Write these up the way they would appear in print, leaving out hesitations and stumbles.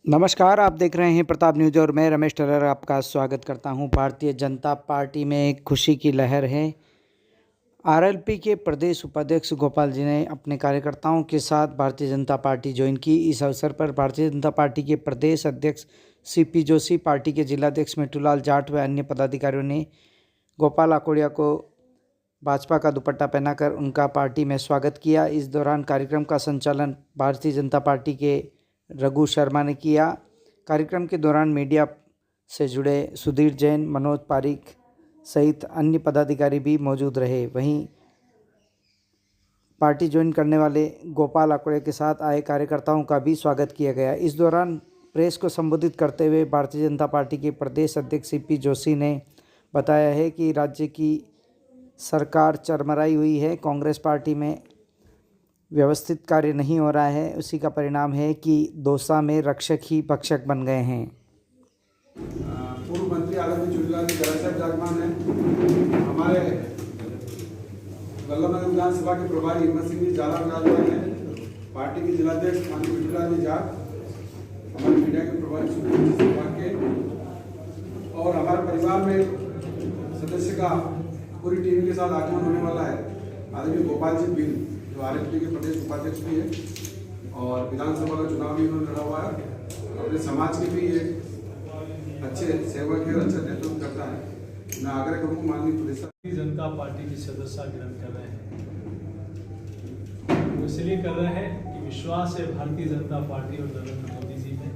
नमस्कार, आप देख रहे हैं प्रताप न्यूज़ और मैं रमेश टेलर आपका स्वागत करता हूं। भारतीय जनता पार्टी में एक खुशी की लहर है। आरएलपी के प्रदेश उपाध्यक्ष गोपाल जी ने अपने कार्यकर्ताओं के साथ भारतीय जनता पार्टी ज्वाइन की। इस अवसर पर भारतीय जनता पार्टी के प्रदेश अध्यक्ष सीपी जोशी, पार्टी के जिलाध्यक्ष मिट्टूलाल जाट व अन्य पदाधिकारियों ने गोपाल आकोड़िया को भाजपा का दुपट्टा पहनाकर उनका पार्टी में स्वागत किया। इस दौरान कार्यक्रम का संचालन भारतीय जनता पार्टी के रघु शर्मा ने किया। कार्यक्रम के दौरान मीडिया से जुड़े सुधीर जैन, मनोज पारिक सहित अन्य पदाधिकारी भी मौजूद रहे। वहीं पार्टी ज्वाइन करने वाले गोपाल आकोड़े के साथ आए कार्यकर्ताओं का भी स्वागत किया गया। इस दौरान प्रेस को संबोधित करते हुए भारतीय जनता पार्टी के प्रदेश अध्यक्ष सीपी जोशी ने बताया है कि राज्य की सरकार चरमराई हुई है। कांग्रेस पार्टी में व्यवस्थित कार्य नहीं हो रहा है। उसी का परिणाम है कि दौसा में रक्षक ही भक्षक बन गए हैं। पूर्व मंत्री आदरणीय चुनीलाल जी साहब जागमान है। हमारे वल्लभनगर विधानसभा के प्रभारी हिम्मत सिंह जी जाला विराजमान है। पार्टी के जिलाध्यक्ष माननीय मिट्टूलाल जी जाट, हमारे मीडिया के प्रभारी सुधीर जी के और हमारे परिवार में सदस्य का पूरी टीम के साथ आगमन होने वाला है। आदरणीय गोपाल जी बिल जो आरएलपी के प्रदेश उपाध्यक्ष भी है और विधानसभा का चुनाव भी उन्होंने लड़ा हुआ है। अपने समाज के भी एक अच्छे सेवक है, अच्छा नेतृत्व करता है। मैं आग्रह करूँगा माननीय भारतीय जनता पार्टी की सदस्यता ग्रहण कर रहे हैं। वो इसलिए कर रहे हैं कि विश्वास है भारतीय जनता पार्टी और नरेंद्र मोदी जी में,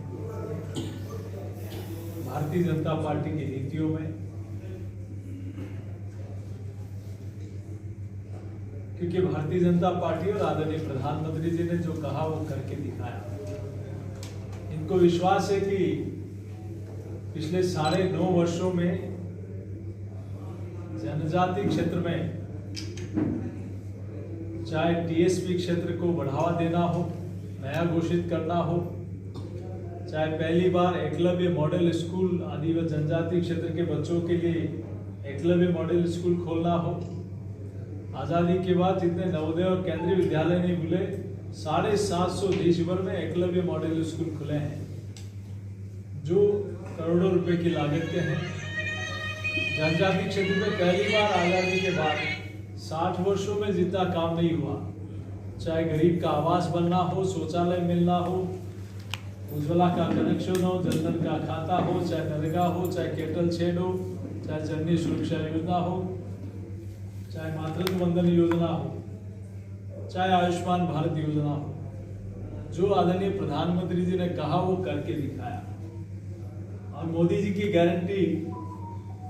भारतीय जनता पार्टी की नीतियों में, क्योंकि भारतीय जनता पार्टी और आदरणीय प्रधानमंत्री जी ने जो कहा वो करके दिखाया। इनको विश्वास है कि पिछले 9.5 वर्षों में जनजाति क्षेत्र में चाहे टीएसपी क्षेत्र को बढ़ावा देना हो, नया घोषित करना हो, चाहे पहली बार एकलव्य मॉडल स्कूल आदिवासी जनजाति क्षेत्र के बच्चों के लिए एकलव्य मॉडल स्कूल खोलना हो, आज़ादी के बाद जितने नवोदय और केंद्रीय विद्यालय नहीं खुले 750 देश भर में एकलव्य मॉडल स्कूल खुले हैं जो करोड़ों रुपए की लागत के हैं। जनजाति क्षेत्र में पहली बार आज़ादी के बाद 60 वर्षों में जितना काम नहीं हुआ, चाहे गरीब का आवास बनना हो, शौचालय मिलना हो, उज्ज्वला का कनेक्शन हो, जनधन का खाता हो, चाहे नरेगा हो, चाहे केटल शेड हो, चाहे जननी सुरक्षा योजना हो, चाहे मातृत्व वंदन योजना हो, चाहे आयुष्मान भारत योजना हो, जो आदरणीय प्रधानमंत्री जी ने कहा वो करके दिखाया। और मोदी जी की गारंटी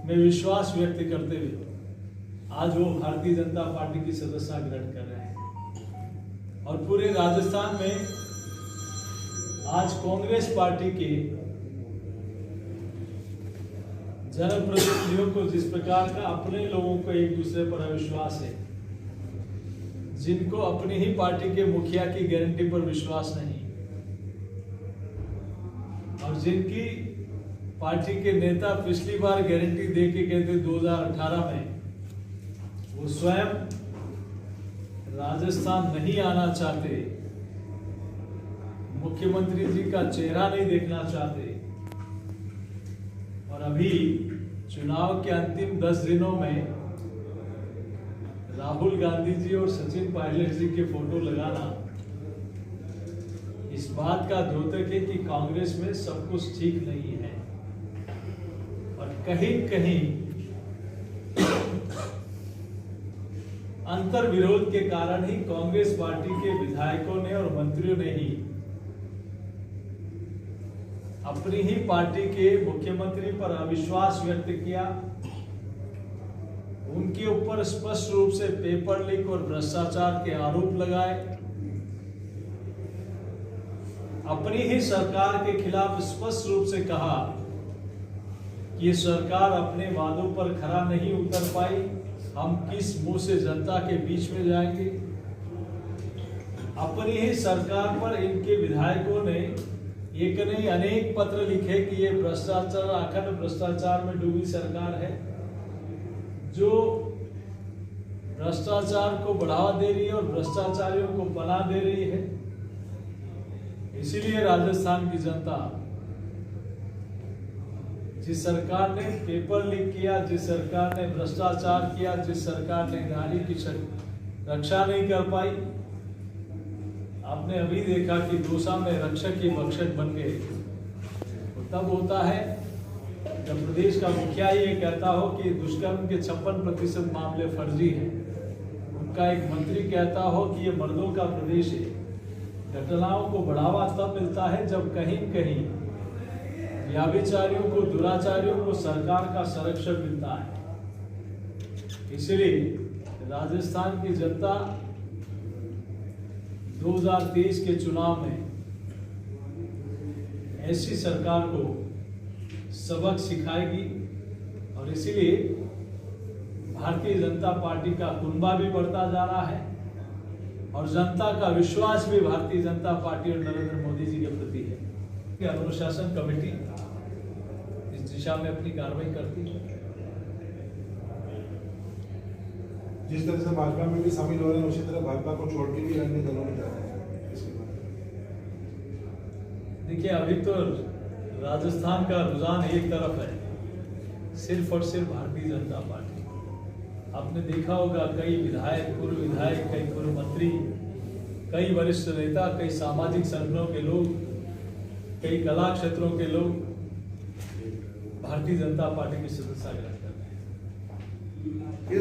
में विश्वास व्यक्त करते हुए आज वो भारतीय जनता पार्टी की सदस्यता ग्रहण कर रहे हैं। और पूरे राजस्थान में आज कांग्रेस पार्टी के जनप्रतिनिधियों को जिस प्रकार का अपने लोगों को एक दूसरे पर अविश्वास है, जिनको अपनी ही पार्टी के मुखिया की गारंटी पर विश्वास नहीं, और जिनकी पार्टी के नेता पिछली बार गारंटी दे के गए थे 2018 में, वो स्वयं राजस्थान नहीं आना चाहते, मुख्यमंत्री जी का चेहरा नहीं देखना चाहते, और अभी चुनाव के अंतिम 10 दिनों में राहुल गांधी जी और सचिन पायलट जी के फोटो लगाना इस बात का द्योतक है कि कांग्रेस में सब कुछ ठीक नहीं है। और कहीं कहीं अंतर विरोध के कारण ही कांग्रेस पार्टी के विधायकों ने और मंत्रियों ने ही अपनी ही पार्टी के मुख्यमंत्री पर अविश्वास व्यक्त किया, उनके ऊपर स्पष्ट रूप से पेपर लीक और भ्रष्टाचार के आरोप लगाए, अपनी ही सरकार के खिलाफ स्पष्ट रूप से कहा कि ये सरकार अपने वादों पर खरा नहीं उतर पाई, हम किस मुंह से जनता के बीच में जाएंगे। अपनी ही सरकार पर इनके विधायकों ने एक नहीं अनेक पत्र लिखे कि ये भ्रष्टाचार, अखंड भ्रष्टाचार में डूबी सरकार है, जो भ्रष्टाचार को बढ़ावा दे रही है और भ्रष्टाचारियों को बना दे रही है। इसीलिए राजस्थान की जनता जिस सरकार ने पेपर लीक किया, जिस सरकार ने भ्रष्टाचार किया, जिस सरकार ने नारी की रक्षा नहीं कर पाई, आपने अभी देखा कि दौसा में रक्षक की भक्षक बन गए। तो तब होता है जब प्रदेश का मुखिया ये कहता हो कि दुष्कर्म के 56% मामले फर्जी हैं, उनका एक मंत्री कहता हो कि ये मर्दों का प्रदेश है। घटनाओं को बढ़ावा तब मिलता है जब कहीं कहीं व्यभिचारियों को, दुराचारियों को सरकार का संरक्षण मिलता है। इसलिए राजस्थान की जनता 2023 के चुनाव में ऐसी सरकार को सबक सिखाएगी और इसीलिए भारतीय जनता पार्टी का कुनबा भी बढ़ता जा रहा है और जनता का विश्वास भी भारतीय जनता पार्टी और नरेंद्र मोदी जी के प्रति है। अनुशासन कमेटी इस दिशा में अपनी कार्रवाई करती है। जिस तरह से भाजपा में भी शामिल हो रहे हैं उसी तरह भाजपा को छोड़ के भी अन्य दलों में जा रहे हैं, इसके बारे में देखिए, अभी तो राजस्थान का रुझान एक तरफ है, सिर्फ और सिर्फ भारतीय जनता पार्टी। आपने देखा होगा कई विधायक, पूर्व विधायक, कई पूर्व मंत्री, कई वरिष्ठ नेता, कई सामाजिक संगठनों के लोग, कई कला क्षेत्रों के लोग भारतीय जनता पार्टी की सदस्यता ग्रहण कर रहे हैं।